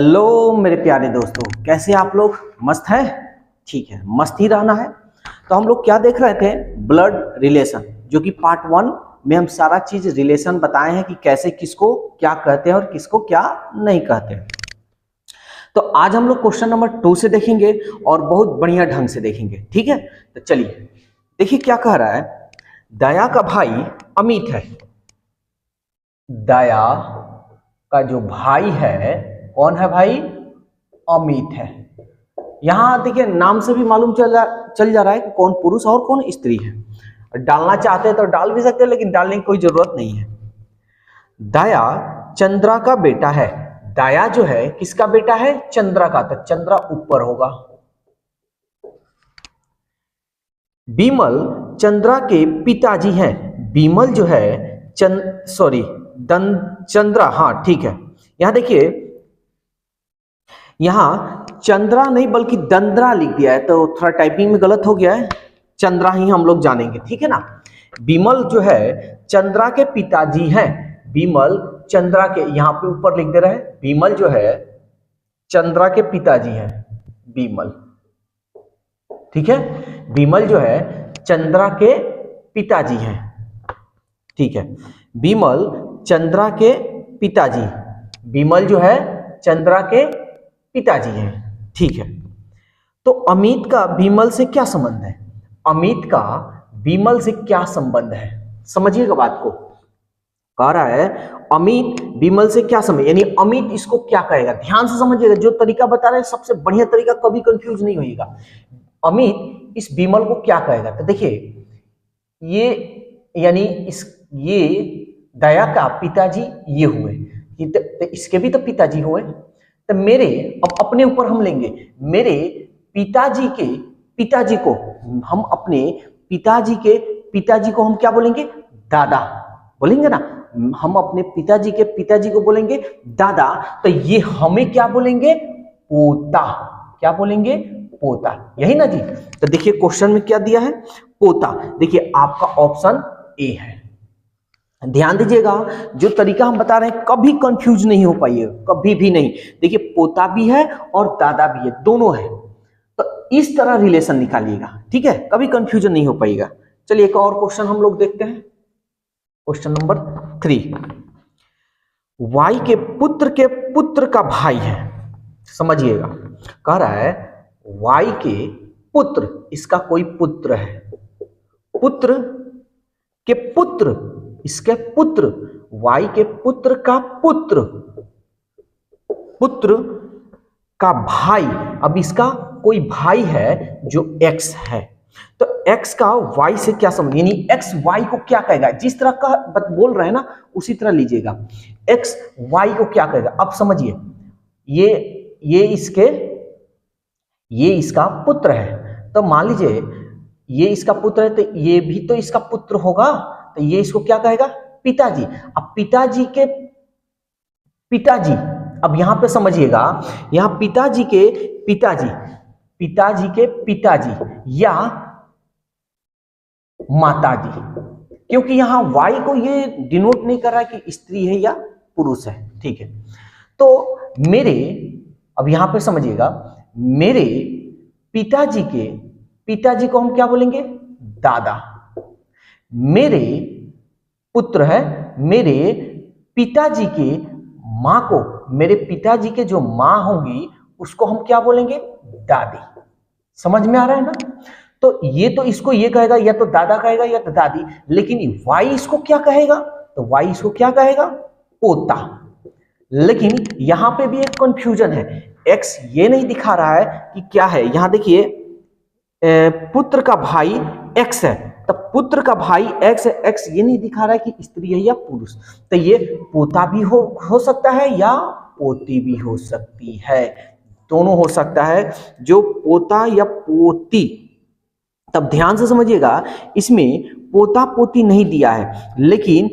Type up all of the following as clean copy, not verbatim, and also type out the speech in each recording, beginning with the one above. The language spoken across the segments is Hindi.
हेलो मेरे प्यारे दोस्तों, कैसे आप लोग? मस्त है? ठीक है, मस्त ही रहना है। तो हम लोग क्या देख रहे थे? ब्लड रिलेशन, जो कि पार्ट 1 में हम सारा चीज रिलेशन बताए हैं कि कैसे किसको क्या कहते हैं और किसको क्या नहीं कहते हैं। तो आज हम लोग क्वेश्चन नंबर 2 से देखेंगे और बहुत बढ़िया ढंग से देखेंगे। ठीक है, तो चलिए देखिए क्या कह रहा है। दया का भाई अमित है। दया का जो भाई है, कौन है भाई? अमित है। यहां देखिए नाम से भी मालूम चल जा रहा है कि कौन पुरुष और कौन स्त्री है। डालना चाहते हैं तो डाल भी सकते हैं, लेकिन डालने की कोई जरूरत नहीं है। दया चंद्रा का बेटा है। दया जो है किसका बेटा है? चंद्रा का, तो चंद्रा ऊपर होगा। बीमल चंद्रा के पिताजी हैं। बीमल जो है चंद्रा, हाँ ठीक है। यहां देखिए, यहां चंद्रा नहीं बल्कि दंद्रा लिख दिया है, तो थोड़ा टाइपिंग में गलत हो गया है। चंद्रा ही हम लोग जानेंगे, ठीक है ना। बीमल जो है चंद्रा के पिताजी हैं। बीमल चंद्रा के, यहां पे ऊपर लिख दे रहा है, बीमल जो है चंद्रा के पिताजी हैं। बीमल, ठीक है। बीमल जो है चंद्रा के पिताजी हैं, ठीक है। बीमल चंद्रा के पिताजी, बीमल जो है चंद्रा के पिताजी हैं, ठीक है। तो अमित का बीमल से क्या संबंध है? अमित का बीमल से क्या संबंध है? समझिएगा बात को। कह रहा है अमित बीमल से क्या संबंध, यानी अमित इसको क्या कहेगा। ध्यान से समझिएगा, जो तरीका बता रहे हैं सबसे बढ़िया तरीका, कभी कंफ्यूज नहीं होइएगा। अमित इस बीमल को क्या कहेगा? तो देखिए, ये यानी ये दया का पिताजी ये हुए, तो इसके भी तो पिताजी हुए। तो मेरे, अब अपने ऊपर हम लेंगे, मेरे पिताजी के पिताजी को हम अपने पिताजी को हम क्या बोलेंगे? दादा बोलेंगे ना। हम अपने पिताजी के पिताजी को बोलेंगे दादा, तो ये हमें क्या बोलेंगे? पोता। क्या बोलेंगे? पोता, यही ना जी। तो देखिए क्वेश्चन में क्या दिया है? पोता। देखिए आपका ऑप्शन ए है। ध्यान दीजिएगा, जो तरीका हम बता रहे हैं कभी कंफ्यूज नहीं हो पाइएगा, कभी भी नहीं। देखिए पोता भी है और दादा भी है, दोनों है। तो इस तरह रिलेशन निकालिएगा, ठीक है, कभी कंफ्यूजन नहीं हो पाएगा। चलिए एक और क्वेश्चन हम लोग देखते हैं। Question number 3। वाई के पुत्र का भाई है। समझिएगा, कह रहा है वाई के पुत्र, इसका कोई पुत्र है, पुत्र के पुत्र, इसके पुत्र, वाई के पुत्र का पुत्र, पुत्र का भाई। अब इसका कोई भाई है जो एक्स है, तो एक्स का वाई से क्या संबंध, यानी एक्स वाई को क्या कहेगा? जिस तरह का बोल रहे हैं ना उसी तरह लीजिएगा। एक्स वाई को क्या कहेगा? अब समझिए, ये इसका पुत्र है, तो मान लीजिए ये इसका पुत्र है, तो ये भी तो इसका पुत्र होगा, तो ये इसको क्या कहेगा? पिताजी। अब पिताजी के पिताजी, अब यहां पे समझिएगा, यहां पिताजी के पिताजी, पिताजी के पिताजी या माताजी, क्योंकि यहां वाई को ये डिनोट नहीं कर रहा है कि स्त्री है या पुरुष है, ठीक है। तो मेरे, अब यहां पे समझिएगा, मेरे पिताजी के पिताजी को हम क्या बोलेंगे? दादा। मेरे पुत्र है, मेरे पिताजी के मां को, मेरे पिताजी के जो मां होंगी उसको हम क्या बोलेंगे? दादी। समझ में आ रहा है ना? तो ये तो इसको ये कहेगा, या तो दादा कहेगा या तो दादी, लेकिन वाई इसको क्या कहेगा? तो वाई इसको क्या कहेगा? पोता। लेकिन यहां पे भी एक कंफ्यूजन है, एक्स ये नहीं दिखा रहा है कि क्या है। यहां देखिए पुत्र का भाई एक्स है, तो पुत्र का भाई एक्स है, एक्स ये नहीं दिखा रहा है कि स्त्री है या पुरुष, तो ये पोता भी हो सकता है या पोती भी हो सकती है, दोनों हो सकता है, जो पोता या पोती। तब ध्यान से समझिएगा, इसमें पोता पोती नहीं दिया है, लेकिन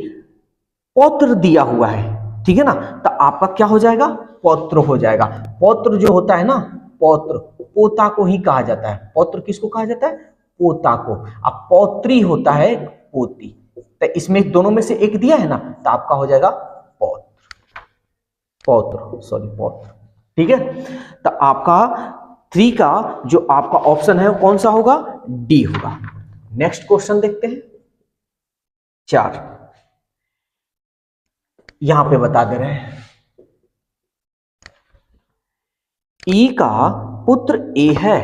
पौत्र दिया हुआ है, ठीक है ना। तो आपका क्या हो जाएगा? पौत्र हो जाएगा। पौत्र जो होता है ना, पौत्र पोता को ही कहा जाता है। पौत्र किसको कहा जाता है? पोता को। अब पौत्री होता है पोती, तो इसमें दोनों में से एक दिया है ना, तो आपका हो जाएगा पौत्र, पौत्र, सॉरी पौत्र। ठीक है, तो आपका 3 का जो आपका ऑप्शन है वो कौन सा होगा, डी होगा। नेक्स्ट क्वेश्चन देखते हैं 4, यहां पे बता दे रहे हैं ई का पुत्र ए है,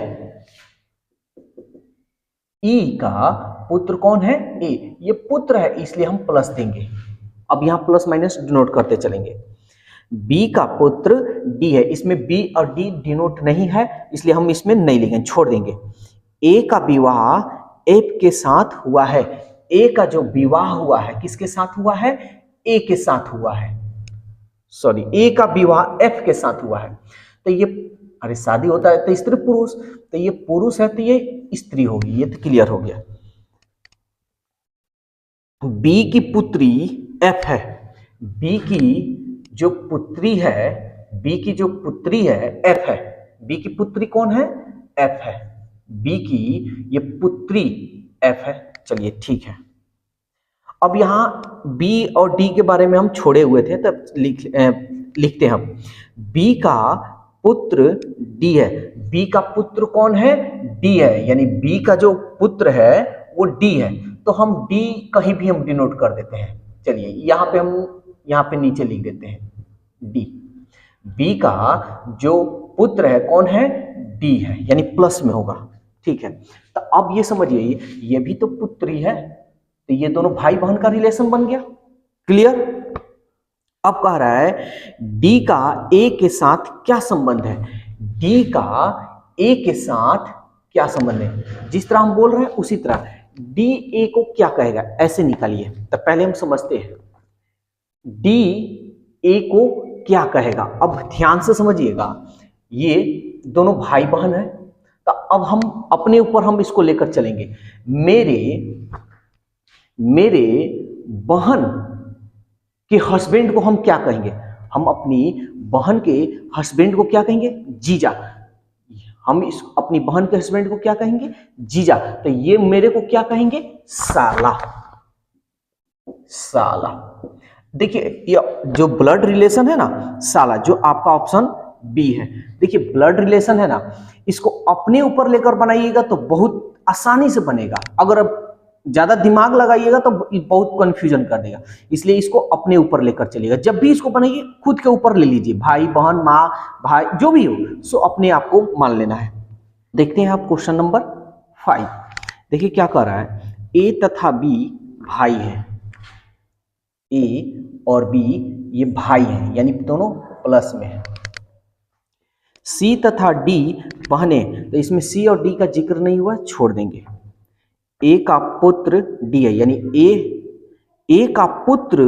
ई का पुत्र कौन है, ए, ये पुत्र है इसलिए हम प्लस देंगे। अब यहां प्लस माइनस डिनोट करते चलेंगे। बी का पुत्र डी है, इसमें बी और डी डिनोट नहीं है इसलिए हम इसमें नहीं लिखेंगे, छोड़ देंगे। ए का विवाह एफ के साथ हुआ है, ए का जो विवाह हुआ है किसके साथ हुआ है, ए के साथ हुआ है, सॉरी ए का विवाह एफ के साथ हुआ है। तो ये अरे शादी होता है तो स्त्री पुरुष, तो ये पुरुष है तो ये स्त्री होगी, ये तो क्लियर हो गया। बी की पुत्री एफ है, बी की जो पुत्री है, बी की जो पुत्री है एफ है, बी की पुत्री कौन है, एफ है, बी की ये पुत्री एफ है। चलिए ठीक है, अब यहां बी और डी के बारे में हम छोड़े हुए थे तब लिखते हैं हम। बी का पुत्र डी है, बी का पुत्र कौन है, डी है, यानी बी का जो पुत्र है वो डी है, तो हम डी कहीं भी हम डिनोट कर देते हैं। चलिए यहां पे हम यहां पे नीचे लिख देते हैं डी। बी का जो पुत्र है कौन है, डी है, यानी प्लस में होगा। ठीक है, तो अब ये समझिए ये भी तो पुत्री है, तो ये दोनों भाई बहन का रिलेशन बन गया। क्लियर। अब कह रहा है डी का ए के साथ क्या संबंध है, डी का ए के साथ क्या संबंध है, जिस तरह हम बोल रहे हैं उसी तरह डी ए को क्या कहेगा, ऐसे निकालिए। तो पहले हम समझते हैं डी ए को क्या कहेगा। अब ध्यान से समझिएगा, ये दोनों भाई बहन है, तो अब हम अपने ऊपर हम इसको लेकर चलेंगे। मेरे बहन के हस्बैंड को हम क्या कहेंगे, हम अपनी बहन के हस्बैंड को क्या कहेंगे, जीजा। हम इस अपनी बहन के हस्बैंड को क्या कहेंगे, जीजा। तो ये मेरे को क्या कहेंगे, साला। साला, देखिए ये जो ब्लड रिलेशन है ना साला, जो आपका ऑप्शन बी है। देखिए ब्लड रिलेशन है ना, इसको अपने ऊपर लेकर बनाइएगा तो बहुत आसानी से बनेगा, अगर अब ज्यादा दिमाग लगाइएगा तो बहुत कंफ्यूजन कर देगा, इसलिए इसको अपने ऊपर लेकर चलिएगा। जब भी इसको बनाइए खुद के ऊपर ले लीजिए, भाई बहन माँ भाई जो भी हो, सो अपने आप को मान लेना है। देखते हैं आप क्वेश्चन नंबर 5। देखिए क्या कह रहा है, ए तथा बी भाई है, ए और बी ये भाई हैं, यानी दोनों प्लस में है। सी तथा डी बहने, तो इसमें सी और डी का जिक्र नहीं हुआ, छोड़ देंगे। ए का पुत्र डी है, यानी ए का पुत्र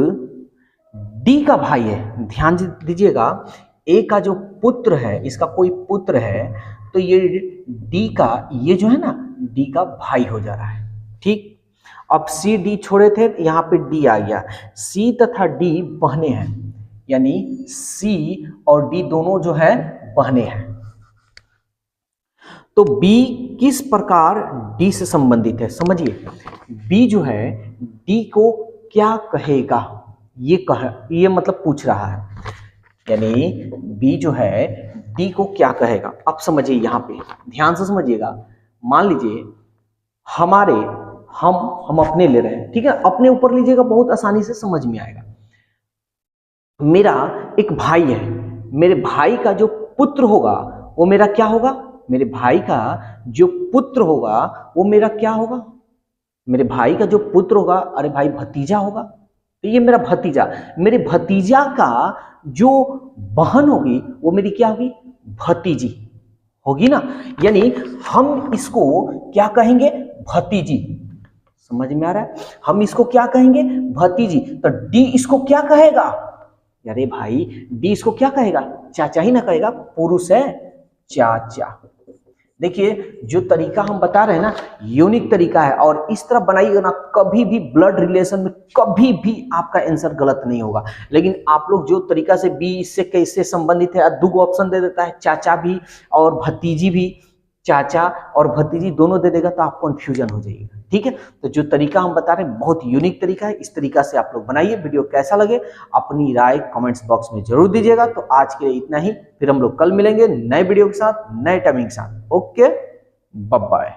डी का भाई है। ध्यान दीजिएगा, ए का जो पुत्र है, इसका कोई पुत्र है, तो ये डी का, ये जो है ना डी का भाई हो जा रहा है। ठीक, अब सी डी छोड़े थे, यहाँ पे डी आ गया। सी तथा डी बहने हैं, यानी सी और डी दोनों जो है बहने हैं। तो बी किस प्रकार डी से संबंधित है, समझिए। बी जो है डी को क्या कहेगा, ये मतलब पूछ रहा है, यानी बी जो है डी को क्या कहेगा। अब समझिए, यहां पे ध्यान से समझिएगा। मान लीजिए हम अपने ले रहे हैं, ठीक है, अपने ऊपर लीजिएगा, बहुत आसानी से समझ में आएगा। मेरा एक भाई है, मेरे भाई का जो पुत्र होगा वो मेरा क्या होगा, मेरे भाई का जो पुत्र होगा वो मेरा क्या होगा, मेरे भाई का जो पुत्र होगा, अरे भाई भतीजा होगा, तो ये मेरा भतीजा। मेरे भतीजा का जो बहन होगी वो मेरी क्या होगी, भतीजी होगी ना, यानी हम इसको क्या कहेंगे, भतीजी। समझ में आ रहा है, हम इसको क्या कहेंगे, भतीजी। तो डी इसको क्या कहेगा, अरे भाई डी इसको क्या कहेगा, चाचा ही ना कहेगा, पुरुष है, चाचा। देखिए जो तरीका हम बता रहे हैं ना, यूनिक तरीका है, और इस तरह बनाइएगा ना, कभी भी ब्लड रिलेशन में कभी भी आपका आंसर गलत नहीं होगा। लेकिन आप लोग जो तरीका से बी इससे कैसे संबंधित है, 2 ऑप्शन दे देता है, चाचा भी और भतीजी भी, चाचा और भतीजी दोनों दे देगा तो आप कंफ्यूजन हो जाएगा। ठीक है, तो जो तरीका हम बता रहे हैं बहुत यूनिक तरीका है, इस तरीका से आप लोग बनाइए। वीडियो कैसा लगे अपनी राय कमेंट्स बॉक्स में जरूर दीजिएगा। तो आज के लिए इतना ही, फिर हम लोग कल मिलेंगे नए वीडियो के साथ, नए टाइमिंग के साथ। Okay, bye bye.